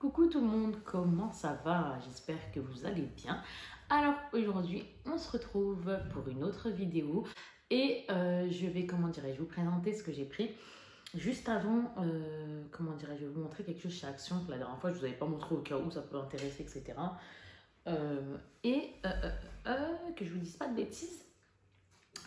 Coucou tout le monde, comment ça va? J'espère que vous allez bien. Alors aujourd'hui, on se retrouve pour une autre vidéo et je vais, vous présenter ce que j'ai pris. Juste avant, je vais vous montrer quelque chose chez Action que la dernière fois je ne vous avais pas montré au cas où ça peut intéresser, etc. Que je vous dise pas de bêtises.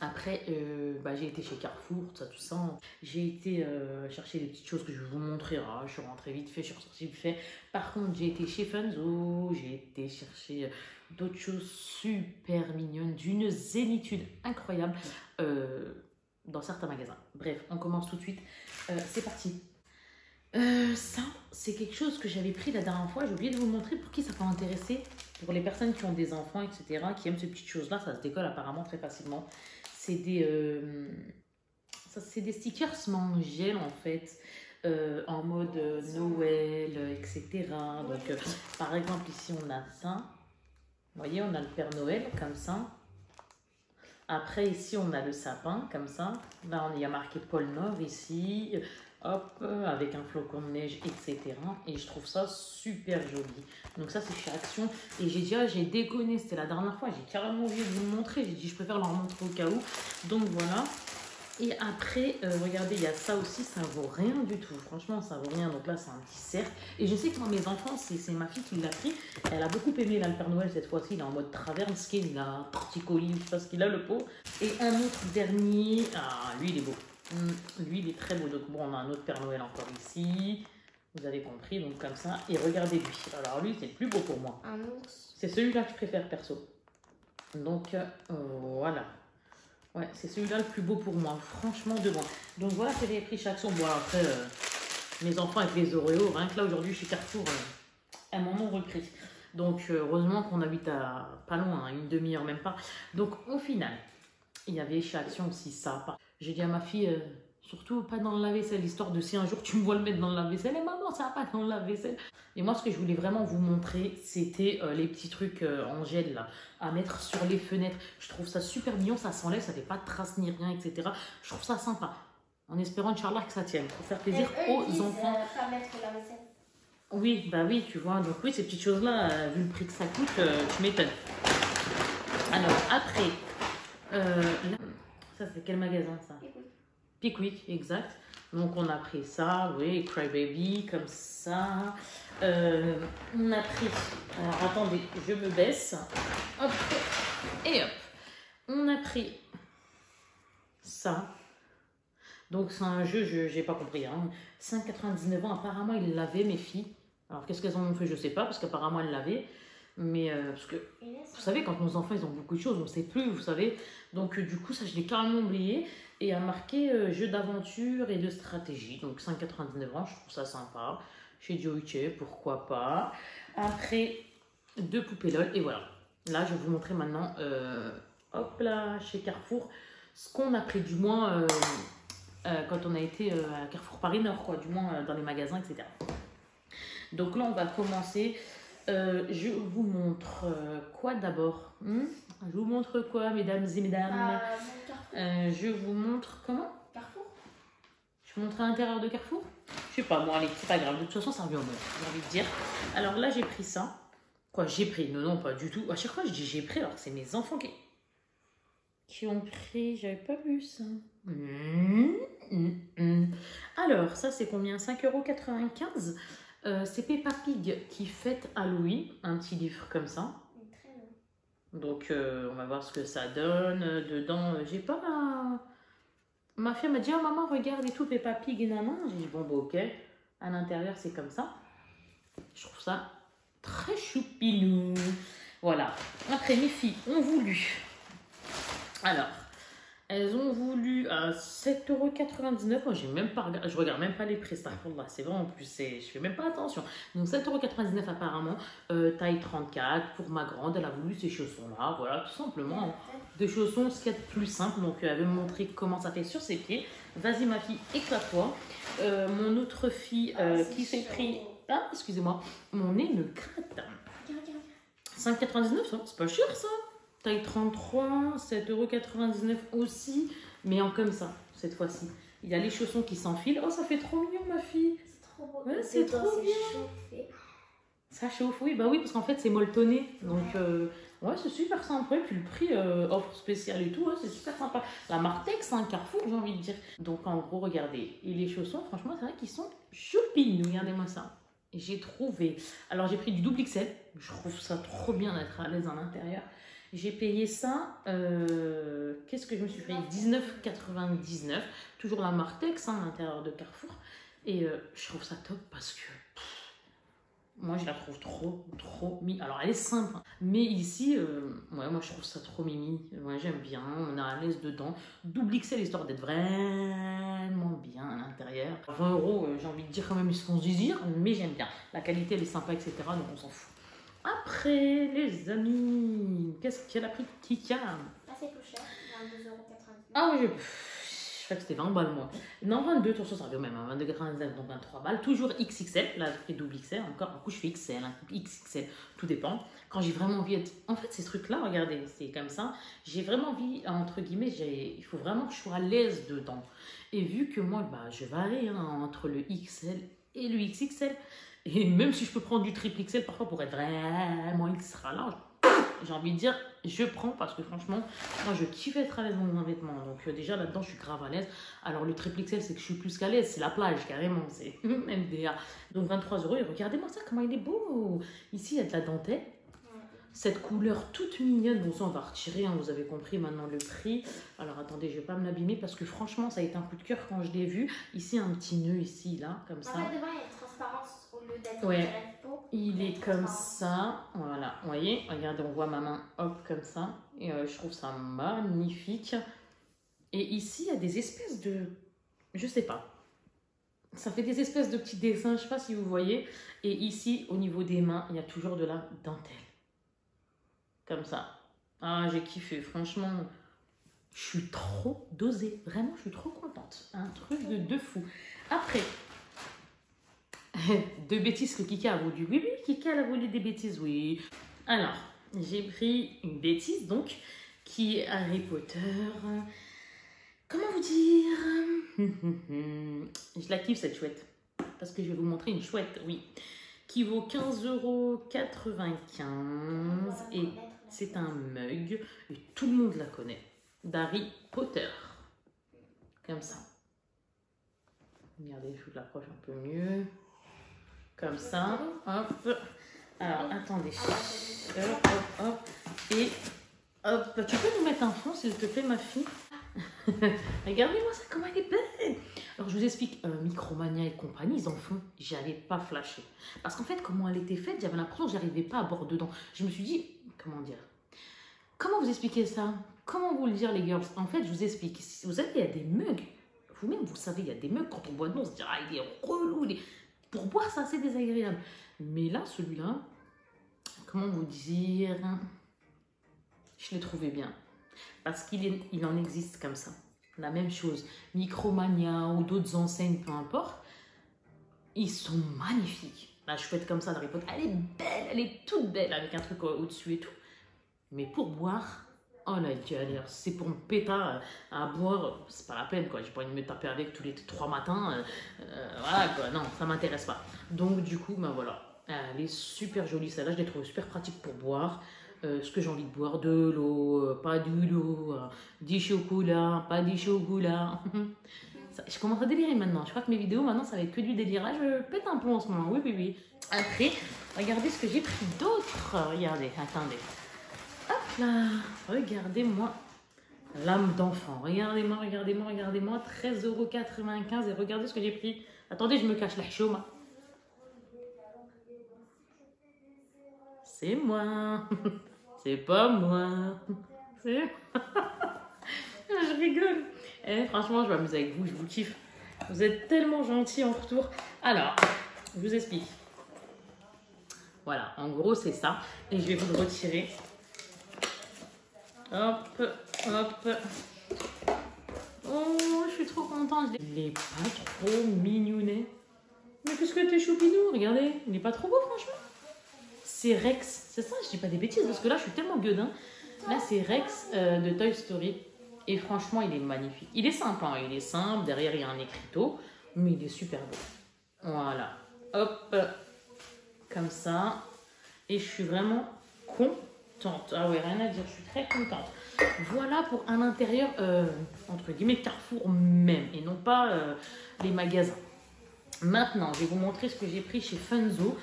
Après, j'ai été chez Carrefour, tout ça. J'ai été chercher des petites choses que je vais vous montrer. Hein. Je suis rentrée vite fait, je suis ressortie vite fait. Par contre, j'ai été chez Funzo, j'ai été chercher d'autres choses super mignonnes, d'une zénitude incroyable dans certains magasins. Bref, on commence tout de suite. C'est parti. Ça, c'est quelque chose que j'avais pris la dernière fois. J'ai oublié de vous montrer pour qui ça peut intéresser. Pour les personnes qui ont des enfants, etc., qui aiment ces petites choses-là, ça se décolle apparemment très facilement. C'est des stickers mangel en fait, en mode Noël, etc. Donc, par exemple, ici on a ça. Vous voyez, on a le Père Noël comme ça. Après, ici, on a le sapin comme ça. Là, il y a marqué pôle Nord ici. Hop, avec un flocon de neige, etc. Et je trouve ça super joli. Donc ça, c'est chez Action. Et j'ai déconné, c'était la dernière fois. J'ai carrément oublié de vous le montrer. J'ai dit, je préfère leur montrer au cas où. Donc voilà. Et après, regardez, il y a ça aussi, ça vaut rien du tout. Franchement, ça vaut rien. Donc là, c'est un petit cercle. Et je sais que moi, mes enfants, c'est ma fille qui l'a pris. Elle a beaucoup aimé là, le Père Noël cette fois-ci. Il est en mode traverne skin. Il a un petit colis, je sais pas ce qu'il a, le pot. Et un autre dernier. Ah, lui, il est beau. Lui, il est très beau. Donc bon, on a un autre Père Noël encore ici. Vous avez compris, donc comme ça. Et regardez lui. Alors lui, c'est le plus beau pour moi. Un ours. C'est celui-là que je préfère, perso. Donc voilà. Ouais, c'est celui-là le plus beau pour moi, franchement, de moi. Donc voilà que j'ai pris chaque son. Bon, après, mes enfants avec les Oreos, rien que là aujourd'hui chez Carrefour, elles m'en ont repris. Donc heureusement qu'on habite à pas loin, hein, une demi-heure même pas. Donc au final, il y avait chez Action aussi ça. J'ai dit à ma fille, surtout pas dans le lave-vaisselle, histoire de si un jour tu me vois le mettre dans le lave-vaisselle, et maman, ça va pas dans le lave-vaisselle. Et moi, ce que je voulais vraiment vous montrer, c'était les petits trucs en gel là, à mettre sur les fenêtres. Je trouve ça super mignon, ça s'enlève, ça fait pas de traces ni rien, etc. Je trouve ça sympa. En espérant, Inch'Allah, que ça tienne, pour faire plaisir aux enfants. Pas mettre la vaisselle. Oui, bah oui, tu vois. Donc oui, ces petites choses-là, vu le prix que ça coûte, tu m'étonnes. Alors, après, là, ça c'est quel magasin ça? Pickwick, exact. Donc on a pris ça, oui, Crybaby, comme ça. On a pris, alors attendez, je me baisse. Hop, et hop. On a pris ça. Donc c'est un jeu, j'ai pas compris. Hein. 5,99 ans, apparemment ils l'avaient, mes filles. Alors qu'est-ce qu'elles en ont fait, je sais pas, parce qu'apparemment elles l'avaient. Mais parce que, vous savez, quand nos enfants, ils ont beaucoup de choses, on ne sait plus, vous savez. Donc, du coup, ça, je l'ai carrément oublié. Et a marqué jeu d'aventure et de stratégie. Donc, 5,99 ans, je trouve ça sympa. Chez Joyce, pourquoi pas. Après, 2 poupées LOL. Et voilà. Là, je vais vous montrer maintenant, hop là, chez Carrefour, ce qu'on a pris, du moins, quand on a été à Carrefour Paris Nord, quoi. Du moins, dans les magasins, etc. Donc là, on va commencer... je vous montre quoi d'abord Je vous montre quoi, mesdames et mesdames je vous montre comment Carrefour. Je vous montre à l'intérieur de Carrefour. Je sais pas, bon allez, c'est pas grave, de toute façon ça revient au même, j'ai envie de dire. Alors là, j'ai pris ça. Quoi, j'ai pris? Non, non, pas du tout. À chaque fois, je dis j'ai pris, alors que c'est mes enfants qui ont pris. J'avais pas vu ça. Alors, ça c'est combien? 5,95 €. C'est Peppa Pig qui fête Halloween, un petit livre comme ça. Très bien. Donc on va voir ce que ça donne. Dedans, j'ai pas ma fille m'a dit oh maman regarde et tout Peppa Pig et nanan. J'ai dit bon bah ok. À l'intérieur c'est comme ça. Je trouve ça très choupinou. Voilà. Après mes filles ont voulu. Alors. Elles ont voulu à 7,99 €. Moi, j'ai même pas, je regarde même pas les prix. C'est vraiment plus, je fais même pas attention. Donc 7,99 € apparemment, taille 34 pour ma grande. Elle a voulu ces chaussons-là, voilà, tout simplement. Des chaussons, ce qu'il y a de plus simple. Donc elle veut me montrer comment ça fait sur ses pieds. Vas-y ma fille, éclate-toi. Mon autre fille qui s'est pris, ah excusez-moi, mon nez me gratte. 5,99 €, c'est pas cher ça. Taille 33, 7,99 € aussi, mais en comme ça, cette fois-ci. Il y a les chaussons qui s'enfilent. Oh, ça fait trop mignon, ma fille. C'est trop beau. Ouais, c'est trop bien. Chauffé. Ça chauffe, oui, bah oui, parce qu'en fait, c'est molletonné. Donc, ouais, c'est super sympa. Et puis le prix, offre spéciale et tout, ouais, c'est super sympa. La marque Tex, un Carrefour, j'ai envie de dire. Donc, en gros, regardez. Et les chaussons, franchement, c'est vrai qu'ils sont choupines. Regardez-moi ça. J'ai trouvé. Alors, j'ai pris du double XL. Je trouve ça trop bien d'être à l'aise à l'intérieur. J'ai payé ça. Qu'est-ce que je me suis payé? 19,99. Toujours la marque Tex, à l'intérieur de Carrefour. Et je trouve ça top parce que. Moi, je la trouve trop mimi. Alors, elle est simple, hein. Mais ici, ouais, moi, je trouve ça trop mimi. Moi, j'aime bien. On est à l'aise dedans. Double XL, histoire d'être vraiment bien à l'intérieur. 20 €, j'ai envie de dire quand même, ils se font zizir. Mais j'aime bien. La qualité, elle est sympa, etc. Donc, on s'en fout. Après, les amis, qu'est-ce qu'elle a pris Kika? Ah, c'est plus cher. 22,99 €. Ah oui, je crois que c'était 20 balles, moi. Non, 22, de toute façon, ça revient même, 22,99, donc 23 balles. Toujours XXL, là, j'ai double XL, encore, un coup, je fais XL, hein, XXL, tout dépend. Quand j'ai vraiment envie d'être... En fait, ces trucs-là, regardez, c'est comme ça. J'ai vraiment envie, entre guillemets, il faut vraiment que je sois à l'aise dedans. Et vu que moi, bah, je varie hein, entre le XL et le XXL, et même si je peux prendre du triple XL parfois pour être vraiment extra large, j'ai envie de dire, je prends parce que franchement, moi je kiffe être à l'aise dans mon vêtement. Donc déjà là-dedans, je suis grave à l'aise. Alors le triple XL, c'est que je suis plus qu'à l'aise. C'est la plage carrément, c'est MDA. Donc 23 €. Et regardez-moi ça, comment il est beau. Ici, il y a de la dentelle. Cette couleur toute mignonne. Bon, ça, on va retirer. Hein, vous avez compris maintenant le prix. Alors attendez, je vais pas me l'abîmer parce que franchement, ça a été un coup de cœur quand je l'ai vu. Ici, un petit nœud ici, là, comme ça. En fait, devant, il y a une transparence au lieu d'être ouais. la peau. Il est comme ça, voilà, vous voyez, regardez, on voit ma main, hop, comme ça, et je trouve ça magnifique. Et ici, il y a des espèces de, je sais pas, ça fait des espèces de petits dessins, je sais pas si vous voyez. Et ici, au niveau des mains, il y a toujours de la dentelle, comme ça. Ah, j'ai kiffé, franchement, je suis trop dosée, vraiment, je suis trop contente, un truc de fou. Après... de bêtises que Kika a voulu. Oui, Kika elle a voulu des bêtises, oui. Alors, j'ai pris une bêtise, donc, qui est Harry Potter. Comment vous dire? Je la kiffe, cette chouette. Parce que je vais vous montrer une chouette, oui. Qui vaut 15,95 €. Et c'est un mug. Et tout le monde la connaît. D'Harry Potter. Comme ça. Regardez, je vous l'approche un peu mieux. Comme ça, hop. Alors, attendez. Hop, hop, hop. Et hop. Tu peux nous mettre un fond, s'il te plaît, ma fille? Regardez-moi ça, comment elle est belle. Alors, je vous explique. Micromania et compagnie, ils en font. J'avais pas flashé. Parce qu'en fait, comment elle était faite, j'avais l'impression que j'arrivais pas à bord dedans. Je me suis dit, comment dire? Comment vous expliquer ça? Comment vous le dire, les girls? En fait, je vous explique. Vous savez, il y a des mugs. Vous-même, vous savez, il y a des mugs, quand on boit dedans, on se dit, ah, il est relou. Pour boire, c'est assez désagréable. Mais là, celui-là, comment vous dire, je l'ai trouvé bien. Parce qu'il en existe comme ça. La même chose. Micromania ou d'autres enseignes, peu importe. Ils sont magnifiques. La chouette comme ça d'Harry Potter, elle est belle, elle est toute belle avec un truc au-dessus et tout. Mais pour boire, oh la galère, c'est pour me péter à boire, c'est pas la peine quoi, j'ai pas envie de me taper avec tous les 3 matins, voilà quoi, non, ça m'intéresse pas. Donc du coup, ben voilà, elle est super jolie celle-là, je l'ai trouvée super pratique pour boire, ce que j'ai envie de boire, de l'eau, pas de l'eau, du chocolat, pas du chocolat. Je commence à délirer maintenant, je crois que mes vidéos maintenant ça va être que du délirage, je pète un plomb en ce moment, oui. Après, regardez ce que j'ai pris d'autre, regardez, attendez. Hop là, regardez-moi l'âme d'enfant. Regardez-moi. 13,95 € et regardez ce que j'ai pris. Attendez, je me cache la chôme. C'est moi. C'est pas moi. C'est... Je rigole. Franchement, je m'amuse avec vous, je vous kiffe. Vous êtes tellement gentils en retour. Alors, je vous explique. Voilà, en gros, c'est ça. Et je vais vous le retirer. Hop. Oh, je suis trop contente. Il est pas trop mignonnet. Mais qu'est-ce que t'es choupinou? Regardez, il est pas trop beau, franchement. C'est Rex. C'est ça, je dis pas des bêtises parce que là, je suis tellement gueudin. Là, c'est Rex de Toy Story. Et franchement, il est magnifique. Il est simple, hein. Il est simple. Derrière, il y a un écriteau. Mais il est super beau. Voilà. Hop. comme ça. Et je suis vraiment contente. Ah ouais, rien à dire, je suis très contente. Voilà pour un intérieur, entre guillemets, Carrefour même, et non pas les magasins. Maintenant, je vais vous montrer ce que j'ai pris chez Funzo.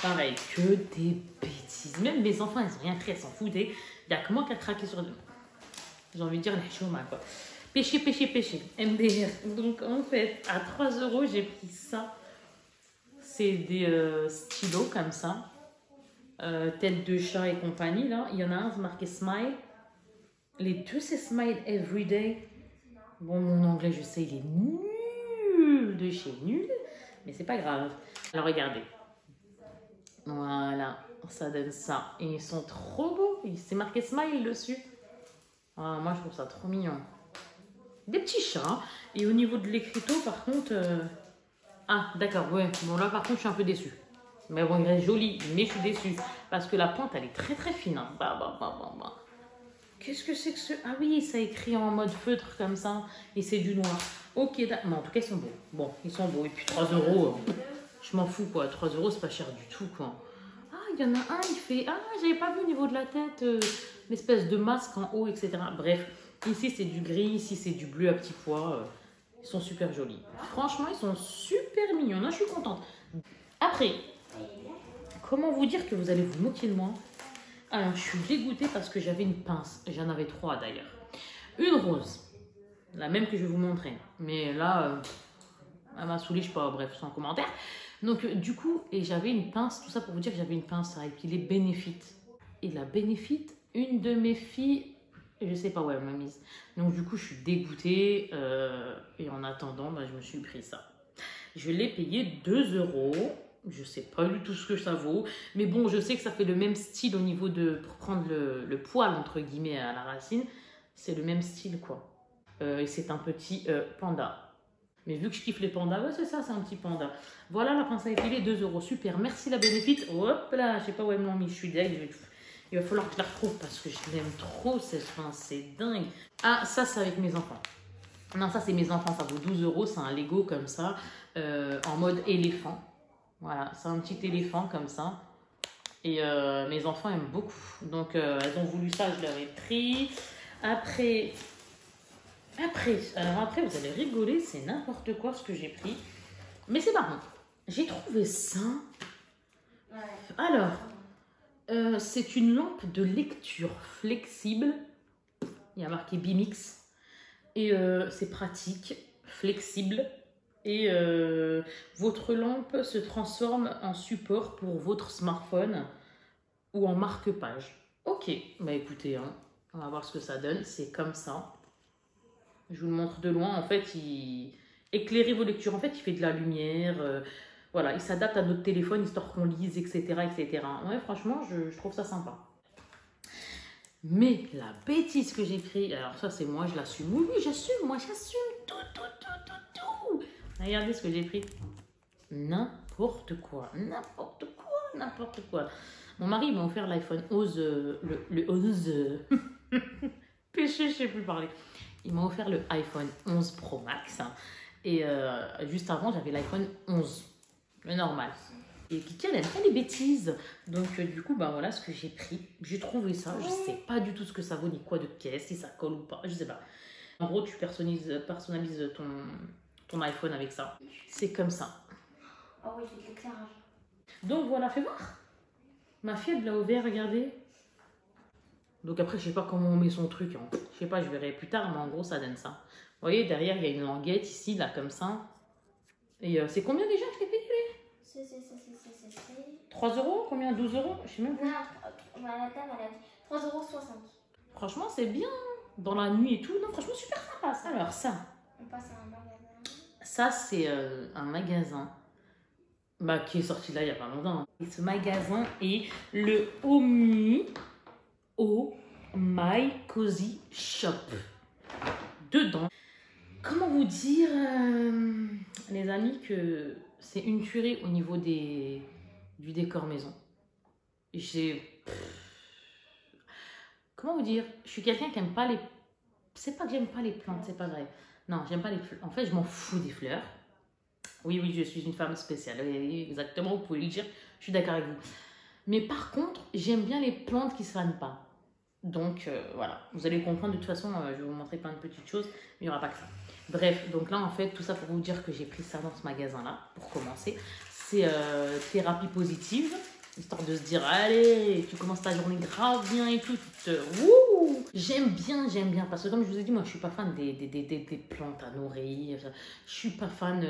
Pareil, que des bêtises. Même mes enfants, ils n'ont rien pris, elles s'en foutaient. Il n'y a que moi qui a craqué sur deux. J'ai envie de dire les chômages, quoi. Péché, péché, péché. MDR. Donc, en fait, à 3 €, j'ai pris ça. C'est des stylos comme ça. Tête de chat et compagnie, là. Il y en a un, c'est marqué Smile. Les deux, c'est Smile Everyday. Bon, mon anglais, je sais, il est nul de chez nul. Mais c'est pas grave. Alors, regardez. Voilà, ça donne ça. Et ils sont trop beaux. C'est marqué Smile dessus. Ah, moi, je trouve ça trop mignon. Des petits chats. Hein. Et au niveau de l'écriteau, par contre... Ah, d'accord, ouais. Bon, là, par contre, je suis un peu déçue. Mais bon, il est joli, mais je suis déçue. Parce que la pointe, elle est très, très fine. Hein. Bah. Qu'est-ce que c'est que ce... Ah oui, ça écrit en mode feutre, comme ça. Et c'est du noir. Ok, d'accord. Mais en tout cas, ils sont beaux. Bon, ils sont beaux. Et puis, 3 €, je m'en fous, quoi. 3 €, c'est pas cher du tout, quoi. Ah, il y en a un, il fait... Ah, j'avais pas vu au niveau de la tête, l'espèce de masque en haut, etc. Bref, ici, c'est du gris. Ici, c'est du bleu à petits pois. Ils sont super jolis. Franchement, ils sont super mignons. Là, je suis contente. Après, comment vous dire que vous allez vous moquer de moi? Alors, je suis dégoûtée parce que j'avais une pince. J'en avais 3 d'ailleurs. Une rose. La même que je vais vous montrer. Mais là, elle m'a saoulée, je sais pas. Bref, sans commentaire. Donc, du coup, et j'avais une pince. Tout ça pour vous dire que j'avais une pince à épiler Benefit. Et la Benefit, une de mes filles... Je sais pas où elle m'a mise. Donc du coup, je suis dégoûtée. Et en attendant, bah, je me suis pris ça. Je l'ai payé 2 €. Je sais pas du tout ce que ça vaut. Mais bon, je sais que ça fait le même style au niveau de... Pour prendre le poil, entre guillemets, à la racine. C'est le même style, quoi. Et c'est un petit panda. Mais vu que je kiffe les pandas, ouais, c'est ça, c'est un petit panda. Voilà la pince à épiler, 2 €. Super, merci la Benefit. Hop là, je sais pas où elle m'a mis. Je suis deg. Il va falloir que je la retrouve parce que je l'aime trop, cette pince, c'est dingue. Ah, ça, c'est avec mes enfants. Non, ça, c'est mes enfants, ça vaut 12 €. C'est un Lego comme ça, en mode éléphant. Voilà, c'est un petit éléphant comme ça. Et mes enfants aiment beaucoup. Donc, elles ont voulu ça, je leur ai pris. Après, vous allez rigoler, c'est n'importe quoi ce que j'ai pris. Mais c'est marrant. J'ai trouvé ça. Alors... c'est une lampe de lecture flexible. Il y a marqué Bimix. Et c'est pratique, flexible. Et votre lampe se transforme en support pour votre smartphone ou en marque-page. Ok, bah écoutez, hein, on va voir ce que ça donne. C'est comme ça. Je vous le montre de loin. En fait, éclairez vos lectures. En fait, il fait de la lumière. Voilà, il s'adapte à notre téléphone, histoire qu'on lise, etc., etc. Ouais, franchement, je trouve ça sympa. Mais la bêtise que j'ai pris, alors ça, c'est moi, je l'assume. Oui, j'assume, moi, j'assume tout. Regardez ce que j'ai pris. N'importe quoi. Mon mari m'a offert l'iPhone 11, le 11... Péché, je sais plus parler. Il m'a offert le iPhone 11 Pro Max. Hein, et juste avant, j'avais l'iPhone 11. Le normal. Et Kiki, elle aime pas les bêtises. Donc, du coup, bah voilà ce que j'ai pris. J'ai trouvé ça. Je sais pas du tout ce que ça vaut, ni quoi de caisse, si ça colle ou pas. Je sais pas. En gros, tu personnalises ton iPhone avec ça. C'est comme ça. Ah oui, j'ai de l'éclairage. Donc, voilà, fais voir. Ma fille, elle l'a ouvert, regardez. Donc, après, je sais pas comment on met son truc. Hein. Je sais pas, je verrai plus tard, mais en gros, ça donne ça. Vous voyez, derrière, il y a une languette ici, là, comme ça. Et c'est combien déjà que je l'ai payé? 3 €? Combien? 12 €? Je sais même pas. Non, la dame, elle a dit 3,60 €. Franchement, c'est bien. Dans la nuit et tout. Non, franchement, super sympa. Ça. Alors, ça. On passe à un magasin. Ça, c'est un magasin bah, qui est sorti là il n'y a pas longtemps. Et ce magasin est le Oh My Cozy Shop. Dedans. Comment vous dire, les amis, que c'est une tuerie au niveau du décor maison. Comment vous dire? Je suis quelqu'un qui aime pas les... C'est pas que j'aime pas les plantes, c'est pas vrai. Non, j'aime pas les fleurs. En fait, je m'en fous des fleurs. Oui, je suis une femme spéciale. Oui, exactement, vous pouvez le dire. Je suis d'accord avec vous. Mais par contre, j'aime bien les plantes qui ne se fanent pas. Donc voilà, vous allez comprendre. De toute façon, je vais vous montrer plein de petites choses, mais il n'y aura pas que ça. Bref, donc là en fait, tout ça pour vous dire que j'ai pris ça dans ce magasin-là, pour commencer. C'est thérapie positive, histoire de se dire, allez, tu commences ta journée grave bien et tout. Wouh, j'aime bien, parce que comme je vous ai dit, moi je suis pas fan des plantes à nourrir, je suis pas fan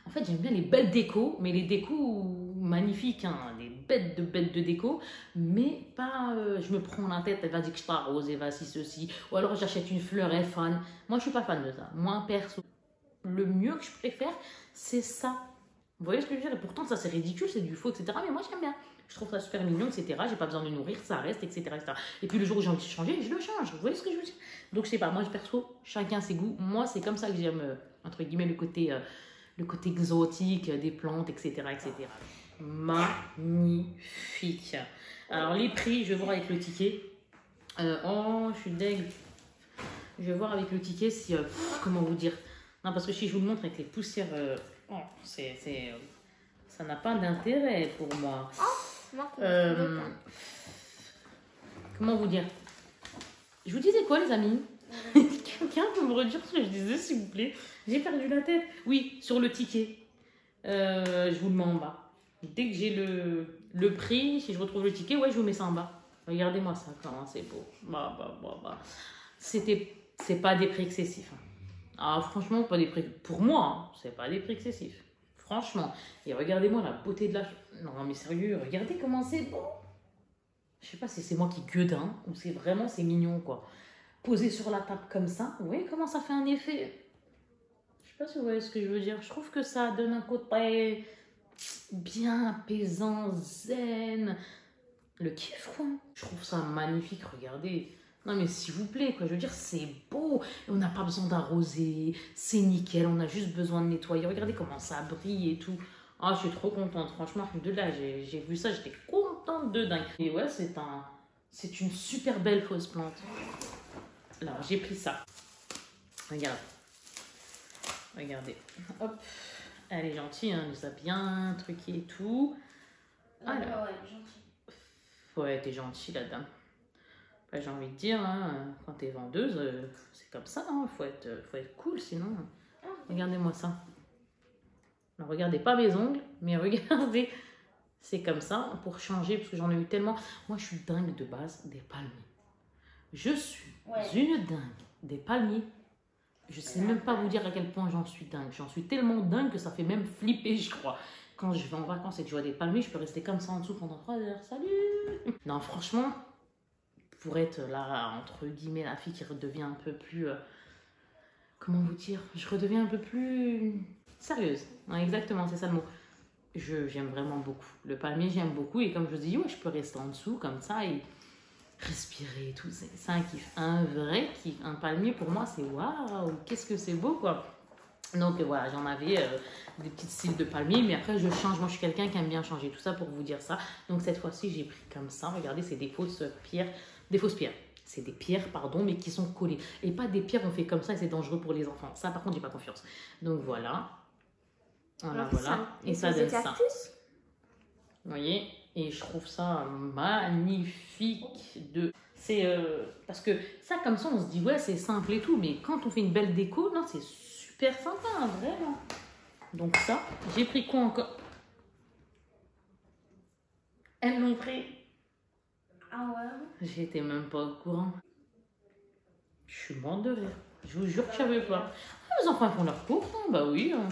En fait, j'aime bien les belles décos, mais les décos magnifiques, hein, les bêtes de déco, mais pas, je me prends la tête, elle va dire que je t'arrose, et vas-y ceci, ou alors j'achète une fleur, elle est fan. Moi, je suis pas fan de ça. Moi, perso, le mieux que je préfère, c'est ça. Vous voyez ce que je veux dire? Et pourtant, ça c'est ridicule, c'est du faux, etc. Mais moi, j'aime bien. Je trouve ça super mignon, etc. J'ai pas besoin de nourrir, ça reste, etc., etc. Et puis le jour où j'ai envie de changer, je le change. Vous voyez ce que je veux dire? Donc, je sais pas, moi, perso, chacun ses goûts. Moi, c'est comme ça que j'aime, entre guillemets, le côté exotique des plantes, etc., etc. Magnifique. Alors, les prix, je vais voir avec le ticket. Oh, je suis deg. Je vais voir avec le ticket si... comment vous dire? Non, parce que si je vous le montre avec les poussières... oh, ça n'a pas d'intérêt pour moi. Comment vous dire? Je vous disais quoi, les amis? Quelqu'un peut me redire ce que je disais, s'il vous plaît? J'ai perdu la tête. Oui, sur le ticket. Je vous le mets en bas. Dès que j'ai le prix, si je retrouve le ticket, ouais, je vous mets ça en bas. Regardez-moi ça, comment c'est beau. C'est pas des prix excessifs. Ah, franchement, pas des prix... Pour moi, hein, c'est pas des prix excessifs. Franchement. Et regardez-moi la beauté de la... Non, mais sérieux, regardez comment c'est beau. Je sais pas si c'est moi qui gueudin ou c'est vraiment, c'est mignon, quoi. Posé sur la table comme ça, vous voyez comment ça fait un effet? Je sais pas si vous voyez ce que je veux dire. Je trouve que ça donne un côté bien apaisant, zen. Le kiff, quoi. Je trouve ça magnifique, regardez. Non mais s'il vous plaît, quoi, je veux dire, c'est beau. Et on n'a pas besoin d'arroser, c'est nickel, on a juste besoin de nettoyer. Regardez comment ça brille et tout. Ah, je suis trop contente, franchement, de là, j'ai vu ça, j'étais contente de dingue. Et ouais, c'est une super belle fausse plante. Alors, j'ai pris ça. Regarde. Regardez. Hop. Elle est gentille, hein, elle nous a bien truqué et tout. Alors. Ouais, elle est gentille. Ouais, t'es gentille, la dame. Bah, j'ai envie de dire, hein, quand t'es vendeuse, c'est comme ça, hein, faut être cool, sinon. Regardez-moi ça. Alors, regardez pas mes ongles, mais regardez. C'est comme ça, pour changer, parce que j'en ai eu tellement. Moi, je suis dingue de base des palmiers. Je suis une dingue des palmiers. Je sais même pas vous dire à quel point j'en suis dingue. J'en suis tellement dingue que ça fait même flipper, je crois. Quand je vais en vacances et que je vois des palmiers, je peux rester comme ça en dessous pendant 3 heures. Salut! Non, franchement, pour être là, entre guillemets, la fille qui redevient un peu plus... comment vous dire? Je redeviens un peu plus sérieuse. Ouais, exactement, c'est ça le mot. J'aime vraiment beaucoup. Le palmier, j'aime beaucoup. Et comme je vous dis, ouais, je peux rester en dessous comme ça et respirer et tout. C'est un kiff. Un vrai kiff. Un palmier, pour moi, c'est waouh, qu'est-ce que c'est beau, quoi. Donc voilà, j'en avais des petites styles de palmier. Mais après, je change. Moi, je suis quelqu'un qui aime bien changer. Tout ça pour vous dire ça. Donc cette fois-ci, j'ai pris comme ça. Regardez, c'est des fausses pierres. Des fausses pierres. C'est des pierres, pardon, mais qui sont collées. Et pas des pierres, on fait comme ça et c'est dangereux pour les enfants. Ça, par contre, j'ai pas confiance. Donc voilà. Voilà, voilà. Et ça donne ça. Vous voyez? Et je trouve ça magnifique. C'est parce que ça, comme ça, on se dit, ouais, c'est simple et tout. Mais quand on fait une belle déco, non, c'est super sympa, hein, vraiment. Donc ça, j'ai pris quoi encore? Elles l'ont pris. Ah ouais? J'étais même pas au courant. Je suis morte de rire. Je vous jure que je savais pas. Ah, les enfants font leur course, hein, bah oui. Hein.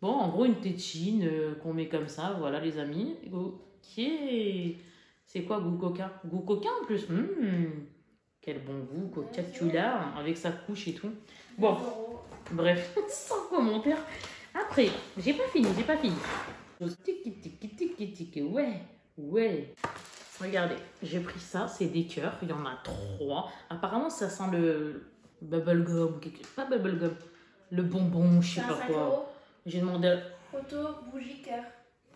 Bon, en gros, une tétine qu'on met comme ça, voilà les amis. Ok. C'est quoi, goût coca? Goût coca en plus. Quel bon goût, coca tula, avec sa couche et tout. Bon, bref, sans commentaire. Après, j'ai pas fini. Ouais. Regardez, j'ai pris ça, c'est des cœurs, il y en a 3. Apparemment, ça sent le bubblegum, pas bubblegum, le bonbon, je sais pas quoi. J'ai demandé... Photo, bougie, cœur.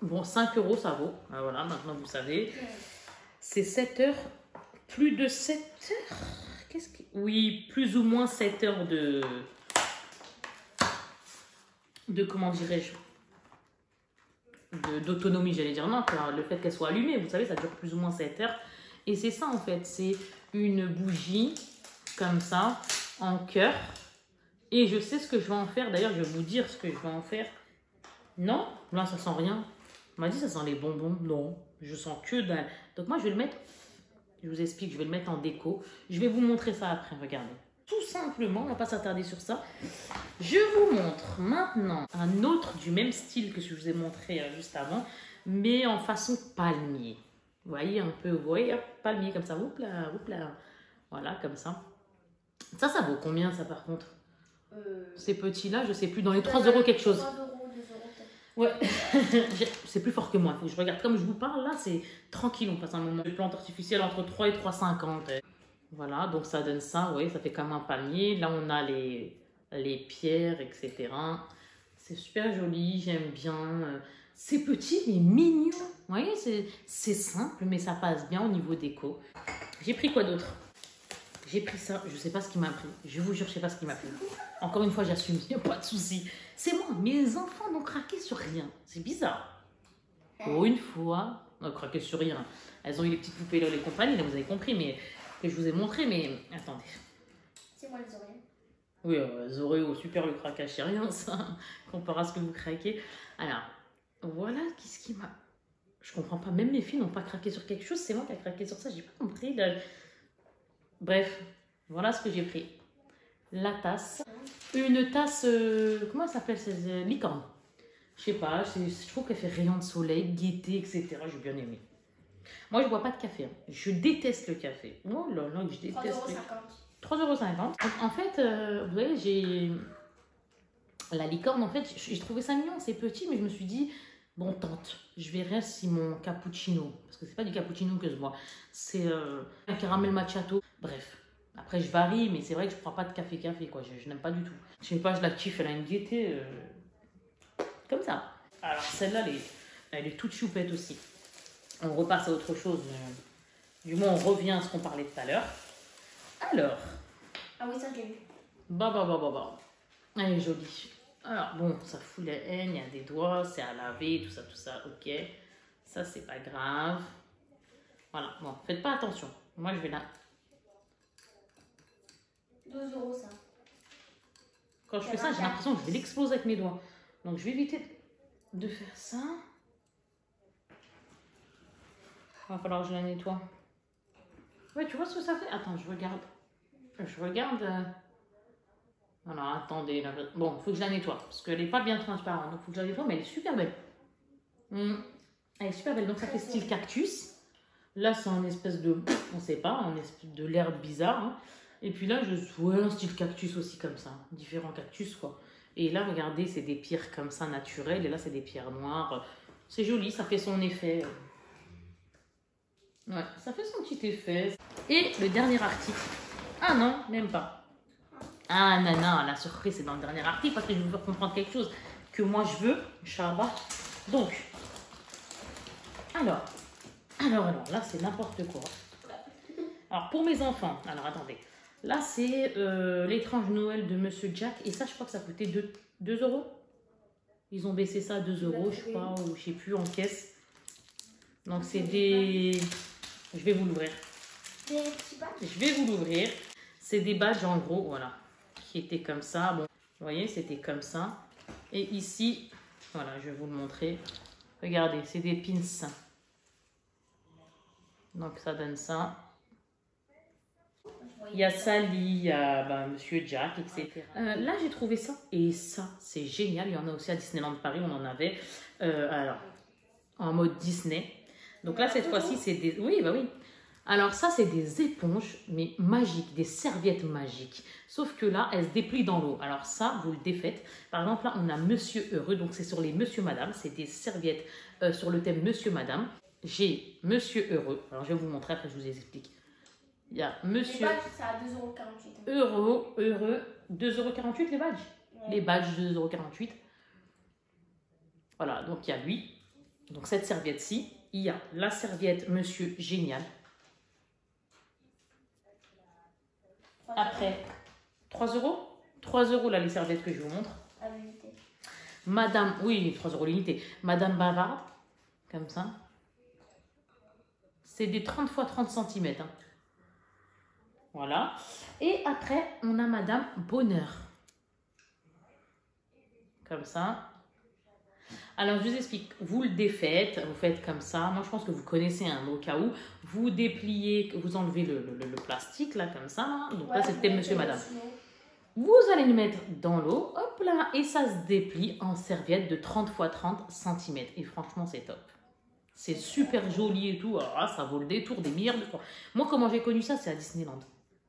Bon, 5 € ça vaut. Ah, voilà, maintenant vous savez. C'est 7 heures. Plus de 7 heures. Oui, plus ou moins 7 heures de comment dirais-je? d'autonomie, j'allais dire. Non, le fait qu'elle soit allumée, vous savez, ça dure plus ou moins 7 heures. Et c'est ça, en fait. C'est une bougie, comme ça, en cœur. Et je sais ce que je vais en faire. D'ailleurs, je vais vous dire ce que je vais en faire. Non, là, ça sent rien. On m'a dit, ça sent les bonbons. Non, je sens que dalle. Donc, moi, je vais le mettre... Je vous explique, je vais le mettre en déco. Je vais vous montrer ça après, regardez. Tout simplement, on ne va pas s'attarder sur ça. Je vous montre maintenant un autre du même style que ce que je vous ai montré juste avant, mais en façon palmier. Vous voyez un peu, vous voyez, hop, palmier comme ça, oups là, voilà, comme ça. Ça vaut combien ça par contre? Ces petits-là, je sais plus, dans les 3 euros quelque chose. 3 euros, 2 euros peut-être. Ouais, c'est plus fort que moi. Il faut que je regarde. Comme je vous parle, là, c'est tranquille. On passe un moment de plante artificielle entre 3 et 3,50. Voilà, donc ça donne ça. Vous voyez, ça fait comme un palmier. Là, on a les pierres, etc. C'est super joli. J'aime bien. C'est petit, mais mignon. Vous voyez, c'est simple, mais ça passe bien au niveau déco. J'ai pris quoi d'autre? J'ai pris ça, je sais pas ce qui m'a pris. Je vous jure, je sais pas ce qui m'a pris. Encore une fois, j'assume, il n'y a pas de souci. C'est moi, mes enfants n'ont craqué sur rien. C'est bizarre. Pour une fois, n'ont craqué sur rien. Elles ont eu les petites poupées là, les compagnies, là, vous avez compris, mais que je vous ai montré, mais attendez. C'est moi les oreilles. Oui, Zoreo, super le craquage, c'est rien ça, comparé à ce que vous craquez. Alors, voilà qu'est-ce qui m'a... Je comprends pas, même mes filles n'ont pas craqué sur quelque chose, c'est moi qui ai craqué sur ça, j'ai pas compris. Là. Bref, voilà ce que j'ai pris. La tasse. Une tasse, comment elle s'appelle? C'est licorne. Je sais pas, je trouve qu'elle fait rayon de soleil, gaieté, etc. J'ai bien aimé. Moi, je bois pas de café. Hein. Je déteste le café. Oh là là, je déteste. 3,50 €. En fait, vous voyez, j'ai... La licorne, en fait, j'ai trouvé ça mignon, c'est petit, mais je me suis dit, bon, tente. Je verrai si mon cappuccino, parce que c'est pas du cappuccino que je bois, c'est un caramel macchiato. Bref, après je varie, mais c'est vrai que je prends pas de café quoi. Je n'aime pas du tout. Je sais pas, je la kiffe, elle a une gaieté comme ça. Alors celle-là, elle est toute choupette aussi. On repasse à autre chose. Du moins, on revient à ce qu'on parlait tout à l'heure. Alors. Ah oui, ça j'ai vu. Bah. Elle est jolie. Alors bon, ça fout les haines, il y a des doigts, c'est à laver, tout ça, ok. Ça, c'est pas grave. Voilà, bon, faites pas attention. Moi, je vais là. 12 € ça. Quand je fais ça, j'ai l'impression que je vais l'exploser avec mes doigts. Donc, je vais éviter de faire ça. Il va falloir que je la nettoie. Ouais, tu vois ce que ça fait? Attends, je regarde. Alors, attendez. Là. Bon, il faut que je la nettoie. Parce qu'elle n'est pas bien transparente. Donc, il faut que je la nettoie, mais elle est super belle. Elle est super belle. Donc, ça fait style cactus. Là, c'est un espèce de... On sait pas. Un espèce de l'herbe bizarre. Hein. Et puis là, ouais, un style cactus aussi comme ça. Différents cactus, quoi. Et là, regardez, c'est des pierres comme ça, naturelles. Et là, c'est des pierres noires. C'est joli. Ça fait son effet. Ouais, ça fait son petit effet. Et le dernier article. Ah non, même pas. Ah non, la surprise c'est dans le dernier article parce que je veux vous faire comprendre quelque chose que moi je veux, Inch'Allah. Donc, alors, là c'est n'importe quoi. Alors pour mes enfants, alors attendez, là c'est l'étrange Noël de Monsieur Jack et ça je crois que ça coûtait 2 €. Ils ont baissé ça à 2 € je crois, ou je sais plus, en caisse. Donc c'est des... Je vais vous l'ouvrir. Des petits badges. Je vais vous l'ouvrir. C'est des badges en gros, voilà. Qui étaient comme ça. Bon, vous voyez, c'était comme ça. Et ici, voilà, je vais vous le montrer. Regardez, c'est des pins. Donc ça donne ça. Il y a Sally, il y a Monsieur Jack, etc. Là, j'ai trouvé ça. Et ça, c'est génial. Il y en a aussi à Disneyland Paris. On en avait alors, en mode Disney. Donc là, cette fois-ci, c'est des... Oui, bah oui. Alors ça, c'est des éponges, mais magiques, des serviettes magiques. Sauf que là, elles se déplient dans l'eau. Alors ça, vous le défaites. Par exemple, là, on a Monsieur Heureux. Donc c'est sur les Monsieur Madame. C'est des serviettes sur le thème Monsieur Madame. J'ai Monsieur Heureux. Alors je vais vous montrer, après je vous explique. Il y a Monsieur... Les badges, c'est à 2,48 €. Heureux. 2,48 € les badges. Ouais. Les badges, 2,48 €. Voilà, donc il y a lui. Donc cette serviette-ci. Il y a la serviette Monsieur Génial. Après, 3 €. 3 € là, les serviettes que je vous montre. Madame, oui, 3 € l'unité. Madame Bavarde, comme ça. C'est des 30 x 30 cm. Hein. Voilà. Et après, on a Madame Bonheur. Comme ça. Alors, je vous explique. Vous le défaites, vous faites comme ça. Moi, je pense que vous connaissez un au cas où. Vous dépliez, vous enlevez le plastique, là, comme ça. Là. Donc là, c'était monsieur, madame. Vous allez le mettre dans l'eau, hop là, et ça se déplie en serviette de 30 x 30 cm. Et franchement, c'est top. C'est super joli et tout. Alors là, ça vaut le détour des milliards de fois. Moi, comment j'ai connu ça, c'est à Disneyland.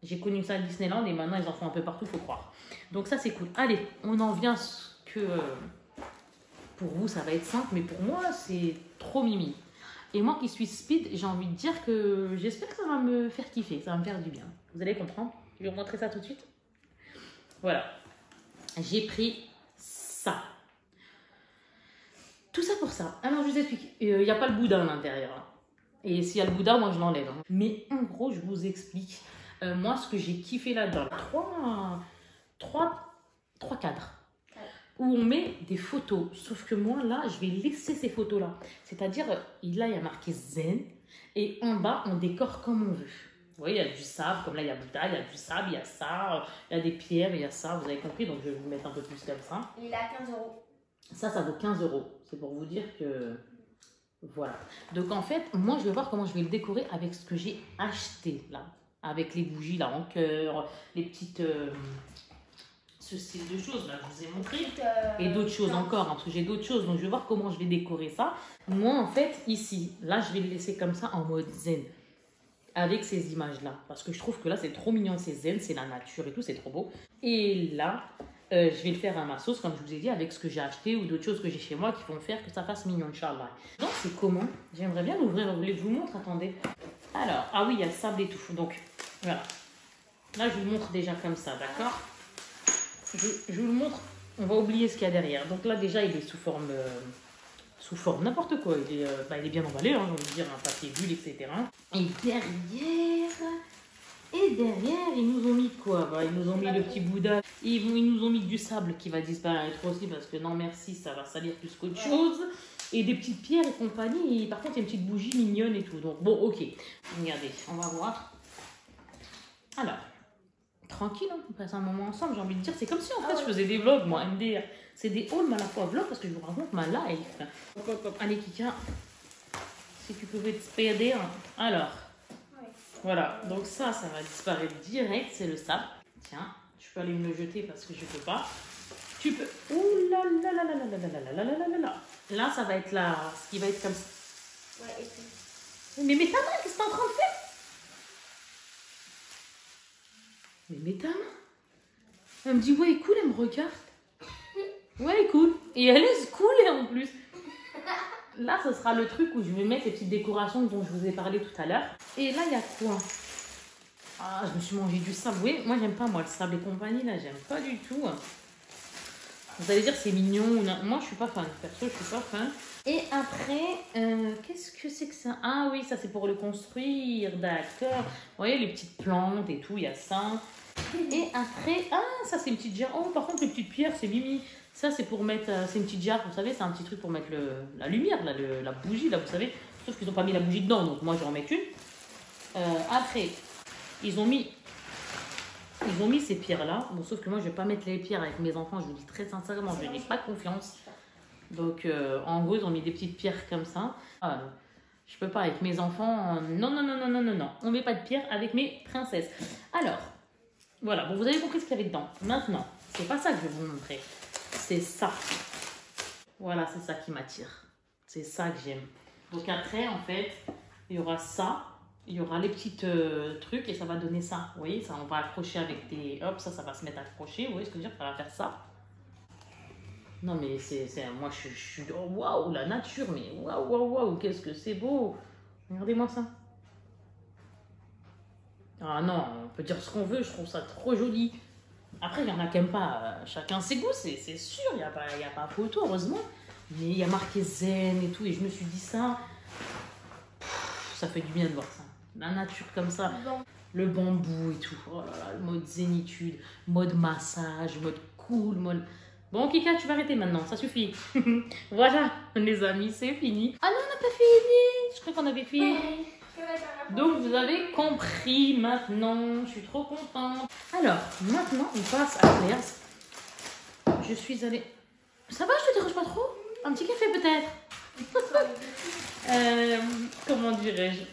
J'ai connu ça à Disneyland et maintenant, ils en font un peu partout, faut croire. Donc ça, c'est cool. Allez, on en vient que... pour vous, ça va être simple, mais pour moi, c'est trop mimi. Et moi qui suis speed, j'ai envie de dire que j'espère que ça va me faire kiffer, ça va me faire du bien. Vous allez comprendre. Je vais vous montrer ça tout de suite. Voilà. J'ai pris ça. Tout ça pour ça. Alors, je vous explique. Il n'y a pas le boudin à l'intérieur. Hein. Et s'il y a le boudin, moi, je l'enlève. Hein. Mais en gros, je vous explique. Moi, ce que j'ai kiffé là-dedans. Trois cadres. Où on met des photos. Sauf que moi, là, je vais laisser ces photos-là. C'est-à-dire, là, il y a marqué Zen. Et en bas, on décore comme on veut. Vous voyez, il y a du sable. Comme là, il y a Bouddha, il y a du sable, il y a ça. Il y a des pierres, il y a ça. Vous avez compris. Donc, je vais vous mettre un peu plus comme ça. Il est à 15 €. Ça vaut 15 €. C'est pour vous dire que... Voilà. Donc, en fait, moi, je vais voir comment je vais le décorer avec ce que j'ai acheté, là. Avec les bougies, là, en cœur. Les petites... ce style de choses, là, je vous ai montré. Et d'autres choses encore, hein, parce que j'ai d'autres choses. Donc, je vais voir comment je vais décorer ça. Moi, en fait, ici, là, je vais le laisser comme ça, en mode zen. Avec ces images-là. Parce que je trouve que là, c'est trop mignon. C'est zen, c'est la nature et tout, c'est trop beau. Et là... je vais le faire à ma sauce, comme je vous ai dit, avec ce que j'ai acheté ou d'autres choses que j'ai chez moi qui vont faire que ça fasse mignon, Inch'Allah. Donc, c'est comment? J'aimerais bien l'ouvrir. Vous voulez que je vous montre? Attendez. Alors, ah oui, il y a le sable et tout. Donc, voilà. Là, je vous le montre déjà comme ça, d'accord? Je vous le montre. On va oublier ce qu'il y a derrière. Donc là, déjà, il est sous forme n'importe quoi. Il est bien emballé, hein, j'ai envie de dire, un papier bulle, etc. Et derrière, ils nous ont mis quoi? Ils nous ont mis le petit Bouddha. Ils nous ont mis du sable qui va disparaître aussi parce que non merci, ça va salir plus qu'autre chose. Et des petites pierres et compagnie. Et par contre, il y a une petite bougie mignonne et tout. Donc bon, ok. Regardez, on va voir. Alors, tranquille, hein, on passe un moment ensemble. J'ai envie de dire, c'est comme si en fait je faisais des vlogs, moi, MDR. C'est des hauls, mais à la fois vlog parce que je vous raconte ma life. Allez, Kika, si tu pouvais te spéder. Alors. Voilà, donc ça va disparaître direct, c'est le sable. Tiens, tu peux aller me le jeter parce que je peux pas. Tu peux... Ouh là là là là là là là là là là là là. Là, ça va être là, ce qui va être comme ça. Ouais, et puis... Mais mets ta main, qu'est-ce que t'es en train de faire? Mais mets ta main. Elle me dit, ouais, cool, elle me regarde. Ouais, cool. Et elle laisse couler en plus. Là, ce sera le truc où je vais mettre les petites décorations dont je vous ai parlé tout à l'heure. Et là, il y a quoi? Ah, je me suis mangé du sable. Oui, moi, j'aime pas, moi, le sable et compagnie, là, j'aime pas du tout. Vous allez dire c'est mignon. Moi, je suis pas fan. Perso, je suis pas fan. Et après, qu'est-ce que c'est que ça? Ah oui, ça, c'est pour le construire. D'accord. Vous voyez, les petites plantes et tout, il y a ça. Et après, ah, ça, c'est une petite jarre. Oh, par contre, les petites pierres, c'est mimi. Ça, c'est pour mettre... c'est une petite jarre, vous savez, c'est un petit truc pour mettre la lumière, là, la bougie, là, vous savez. Sauf qu'ils n'ont pas mis la bougie dedans, donc moi, je vais en mettre une. Après, ils ont mis ces pierres-là. Bon, sauf que moi, je ne vais pas mettre les pierres avec mes enfants. Je vous dis très sincèrement, je n'ai pas confiance. Donc, en gros, ils ont mis des petites pierres comme ça. Je peux pas avec mes enfants. Non, non, non, non, non, non, non. On ne met pas de pierres avec mes princesses. Alors, voilà. Bon, vous avez compris ce qu'il y avait dedans. Maintenant, c'est pas ça que je vais vous montrer. C'est ça. Voilà, c'est ça qui m'attire. C'est ça que j'aime. Donc après, en fait, il y aura ça. Il y aura les petits trucs et ça va donner ça. Vous voyez, ça, on va accrocher avec des... Hop, ça va se mettre accroché. Vous voyez ce que je veux dire? Ça va faire ça. Non, mais moi, je suis... Oh, waouh, la nature. Mais waouh, waouh, waouh, qu'est-ce que c'est beau. Regardez-moi ça. Ah non, on peut dire ce qu'on veut. Je trouve ça trop joli. Après, il y en a qui n'aiment pas. Chacun ses goûts, c'est sûr. Il n'y a pas photo, heureusement. Mais il y a marqué zen et tout. Et je me suis dit ça. Ça fait du bien de voir ça. La nature comme ça. Le bambou et tout. Oh là là, le mode zénitude. Mode massage. Mode cool. Mode... Bon, Kika, tu vas arrêter maintenant, ça suffit. Voilà, les amis, c'est fini. Ah non, on n'a pas fini. Je crois qu'on avait fini. Donc, vous avez compris maintenant. Je suis trop contente. Alors, maintenant, on passe à Claire's. Je suis allée... Ça va, je te dérange pas trop? Un petit café peut-être? Comment dirais-je?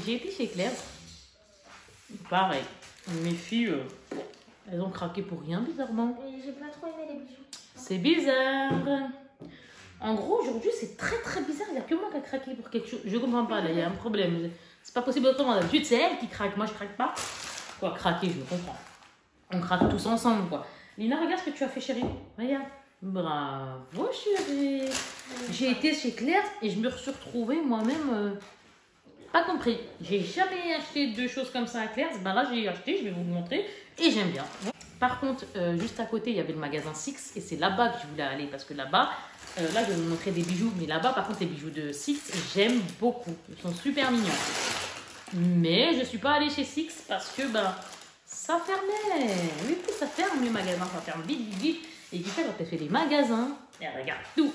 J'ai été chez Claire's. Pareil, mes filles, elles ont craqué pour rien, bizarrement. J'ai pas trop aimé les bijoux. C'est bizarre. En gros, aujourd'hui, c'est très très bizarre. Il n'y a que moi qui a craqué pour quelque chose. Je comprends pas, là, il y a un problème. C'est pas possible autrement. D'habitude, c'est elle qui craque. Moi, je craque pas. Quoi, craquer, je me comprends. On craque tous ensemble, quoi. Lina, regarde ce que tu as fait, chérie. Regarde. Bravo, chérie. J'ai été chez Claire's et je me suis retrouvée moi-même... Pas compris. J'ai jamais acheté deux choses comme ça à Claire's. Ben là, j'ai acheté, je vais vous le montrer. Et j'aime bien. Par contre, juste à côté, il y avait le magasin Six. Et c'est là-bas que je voulais aller. Parce que là-bas, là, je vais vous montrer des bijoux. Mais là-bas, par contre, les bijoux de Six, j'aime beaucoup. Ils sont super mignons. Mais je ne suis pas allée chez Six parce que, ben, ça fermait. Oui, ça ferme les magasins. Ça ferme vite, vite, vite. Et puis, quand elle fait les magasins, elle regarde tout.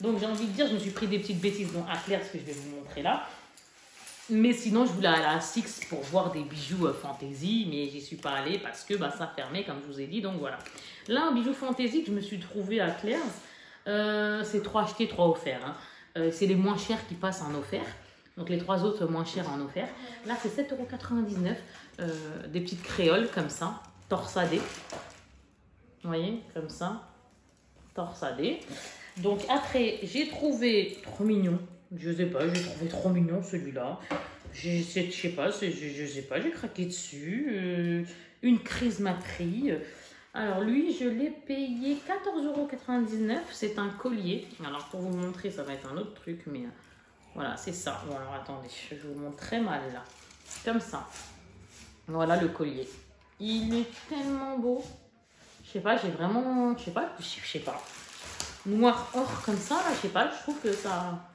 Donc, j'ai envie de dire, je me suis pris des petites bêtises. Donc, à Claire's, que je vais vous montrer là. Mais sinon, je voulais aller à Six pour voir des bijoux fantasy, mais j'y suis pas allée parce que bah, ça fermait, comme je vous ai dit. Donc voilà. Là, un bijou fantasy que je me suis trouvé à Claire's, c'est 3 achetés, 3 offerts. Hein. C'est les moins chers qui passent en offert. Donc les 3 autres moins chers en offert. Là, c'est 7,99 €. Des petites créoles comme ça, torsadées. Vous voyez, comme ça, torsadées. Donc après, j'ai trouvé trop mignon. Je sais pas, j'ai trouvé trop mignon celui-là. Je sais pas, j'ai craqué dessus. Une crise m'a pris. Alors lui, je l'ai payé 14,99 €. C'est un collier. Alors pour vous montrer, ça va être un autre truc, mais voilà, c'est ça. Bon, alors attendez, je vous montre très mal là. Comme ça. Voilà le collier. Il est tellement beau. Je sais pas, j'ai vraiment, je sais pas. Noir or comme ça, là, je sais pas, je trouve que ça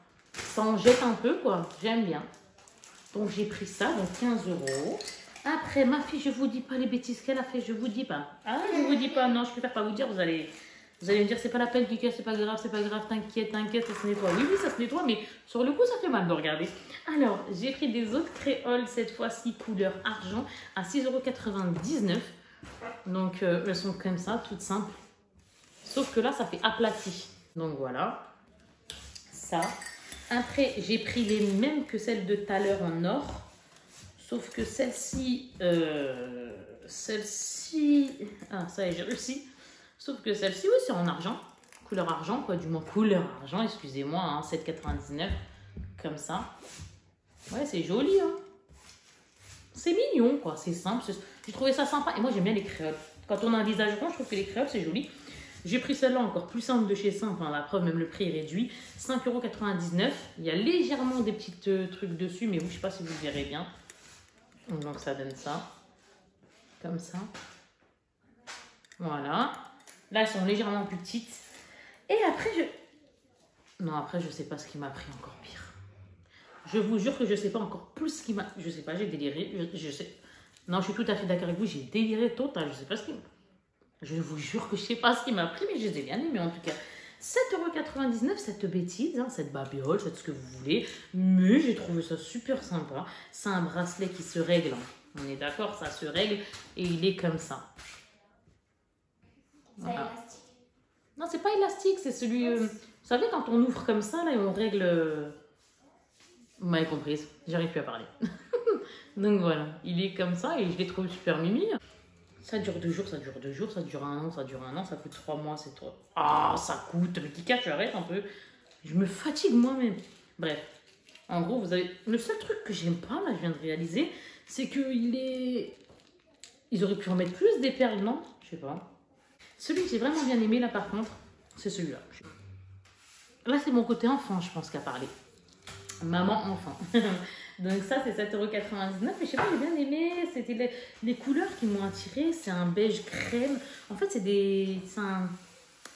en jette un peu, quoi. J'aime bien. Donc, j'ai pris ça, donc 15 €. Après, ma fille, je vous dis pas les bêtises qu'elle a fait, je vous dis pas. Ah, je vous dis pas, non, je préfère pas vous dire, vous allez me dire, c'est pas la peine, Kika, c'est pas grave, t'inquiète, ça se nettoie. Oui, ça se nettoie, mais sur le coup, ça fait mal de regarder. Alors, j'ai pris des autres créoles, cette fois-ci, couleur argent, à 6,99 €. Donc, elles sont comme ça, toutes simples. Sauf que là, ça fait aplati. Donc, voilà. Ça. Après, j'ai pris les mêmes que celles de tout à l'heure en or. Sauf que celle-ci... Ah, ça y est, j'ai réussi. Sauf que celle-ci, oui, c'est en argent. Couleur argent, quoi. Du moins, couleur argent, excusez-moi. Hein, 7,99. Comme ça. Ouais, c'est joli, hein. C'est mignon, quoi. C'est simple. J'ai trouvé ça sympa. Et moi, j'aime bien les créoles. Quand on a un visage rond, je trouve que les créoles, c'est joli. J'ai pris celle-là encore plus simple de chez Simple. Enfin, la preuve, même le prix est réduit. 5,99 €. Il y a légèrement des petits trucs dessus, mais vous, je ne sais pas si vous verrez bien. Donc, ça donne ça. Comme ça. Voilà. Là, elles sont légèrement plus petites. Et après, Non, après, je ne sais pas ce qui m'a pris encore pire. Je vous jure que je ne sais pas encore plus ce qui m'a... Je ne sais pas, j'ai déliré. Je sais... Non, je suis tout à fait d'accord avec vous. J'ai déliré total. Je ne sais pas ce qui... Je vous jure que je ne sais pas ce qui m'a pris, mais je les ai bien aimés en tout cas. 7,99 €, cette bêtise, hein, cette babiole, faites ce que vous voulez. Mais j'ai trouvé ça super sympa. C'est un bracelet qui se règle. On est d'accord, ça se règle et il est comme ça. Voilà. C'est élastique. Non, c'est pas élastique, c'est celui... vous savez, quand on ouvre comme ça, là, et on règle... Vous m'avez comprise, j'arrive plus à parler. Donc voilà, il est comme ça et je l'ai trouvé super mimi. Ça dure 2 jours, ça dure 2 jours, ça dure 1 an, ça dure 1 an, ça coûte 3 mois, c'est trop. Ah, ça coûte. Mais Kika, tu arrêtes un peu. Je me fatigue moi-même. Bref, en gros, vous avez... Le seul truc que j'aime pas, là, je viens de réaliser, c'est qu'il est... Ils auraient pu en mettre plus des perles, non? Je sais pas. Celui que j'ai vraiment bien aimé, là, par contre, c'est celui-là. Là, c'est mon côté enfant, je pense, qui a parlé. Maman enfant. Donc ça, c'est 7,99 €. Mais je sais pas, j'ai bien aimé. C'était les couleurs qui m'ont attirée. C'est un beige crème. En fait, c'est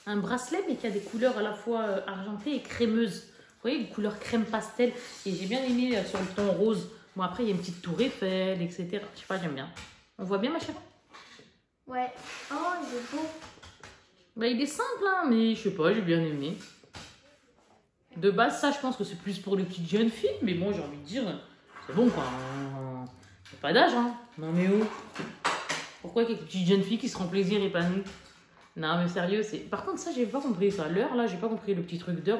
un bracelet, mais qui a des couleurs à la fois argentées et crémeuses. Vous voyez, une couleur crème pastel. Et j'ai bien aimé sur le ton rose. Bon, après, il y a une petite tour Eiffel, etc. Je sais pas, j'aime bien. On voit bien, ma chérie? Ouais. Oh, il est beau. Bah, il est simple, hein, mais je sais pas, j'ai bien aimé. De base, ça, je pense que c'est plus pour les petites jeunes filles, mais bon, j'ai envie de dire, c'est bon, quoi. C'est pas d'âge, hein. Non, mais oh. Pourquoi quelques petites jeunes filles qui se feront plaisir et pas nous? Non, mais sérieux, c'est... Par contre, ça, j'ai pas compris, ça. L'heure, là, j'ai pas compris le petit truc d'heure.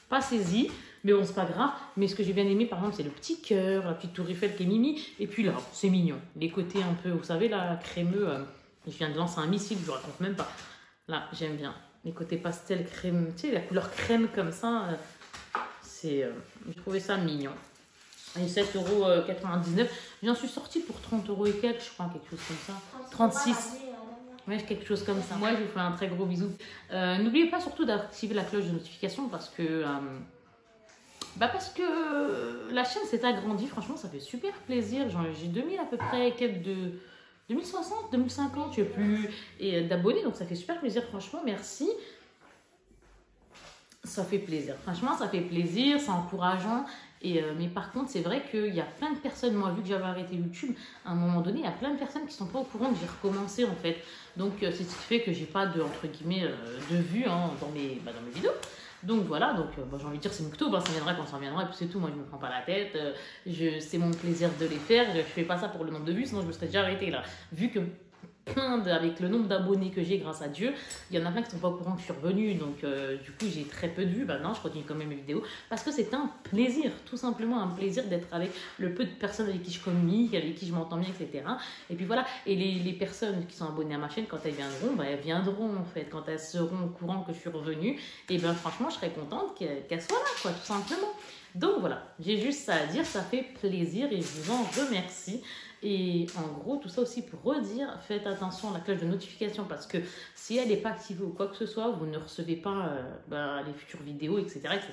Pas saisi, mais bon, c'est pas grave. Mais ce que j'ai bien aimé, par exemple, c'est le petit cœur, la petite tour Eiffel qui est mimi. Et puis là, c'est mignon. Les côtés un peu, vous savez, là, crémeux. Je viens de lancer un missile, je vous raconte même pas. Là, j'aime bien. Les côtés pastel crème, tu sais, la couleur crème comme ça. J'ai trouvé ça mignon. Et 7,99 €. J'en suis sortie pour 30 € et quelques, je crois, quelque chose comme ça. 36. Ouais, quelque chose comme ça. Moi, je vous fais un très gros bisou. N'oubliez pas surtout d'activer la cloche de notification parce que la chaîne s'est agrandie. Franchement, ça fait super plaisir. J'ai 2000 à peu près, quelques de 2060, 2050, je sais plus, et d'abonnés. Donc, ça fait super plaisir. Franchement, merci. Ça fait plaisir. Franchement, ça fait plaisir. C'est encourageant. Mais par contre, c'est vrai qu'il y a plein de personnes, moi, vu que j'avais arrêté YouTube, à un moment donné, il y a plein de personnes qui ne sont pas au courant que j'ai recommencé, en fait. Donc, c'est ce qui fait que j'ai pas de, entre guillemets, de vues hein, dans mes vidéos. Donc, voilà. Donc, j'ai envie de dire, c'est Mouktoub, ça viendra quand ça viendra, et puis c'est tout. Moi, je me prends pas la tête. C'est mon plaisir de les faire. Je fais pas ça pour le nombre de vues, sinon je me serais déjà arrêtée, là. Vu que avec le nombre d'abonnés que j'ai grâce à Dieu, il y en a plein qui ne sont pas au courant que je suis revenue, donc du coup j'ai très peu de vues. Maintenant je continue quand même mes vidéos parce que c'est un plaisir, tout simplement un plaisir d'être avec le peu de personnes avec qui je communique, avec qui je m'entends bien, etc. Et puis voilà, et les personnes qui sont abonnées à ma chaîne, quand elles viendront, elles viendront en fait, quand elles seront au courant que je suis revenue, et bien franchement je serais contente qu'elles soient là, quoi, tout simplement. Donc voilà, j'ai juste ça à dire, ça fait plaisir et je vous en remercie. Et en gros, tout ça aussi pour redire, faites attention à la cloche de notification parce que si elle n'est pas activée ou quoi que ce soit, vous ne recevez pas les futures vidéos, etc., etc.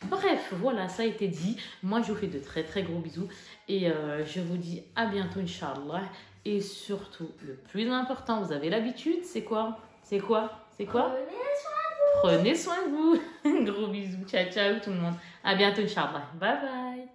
Bref, voilà, ça a été dit. Moi, je vous fais de très très gros bisous et je vous dis à bientôt, Inch'Allah. Et surtout, le plus important, vous avez l'habitude, c'est quoi? C'est quoi? C'est quoi? Prenez soin de vous. Gros bisous. Ciao, ciao tout le monde. À bientôt, Inch'Allah. Bye bye.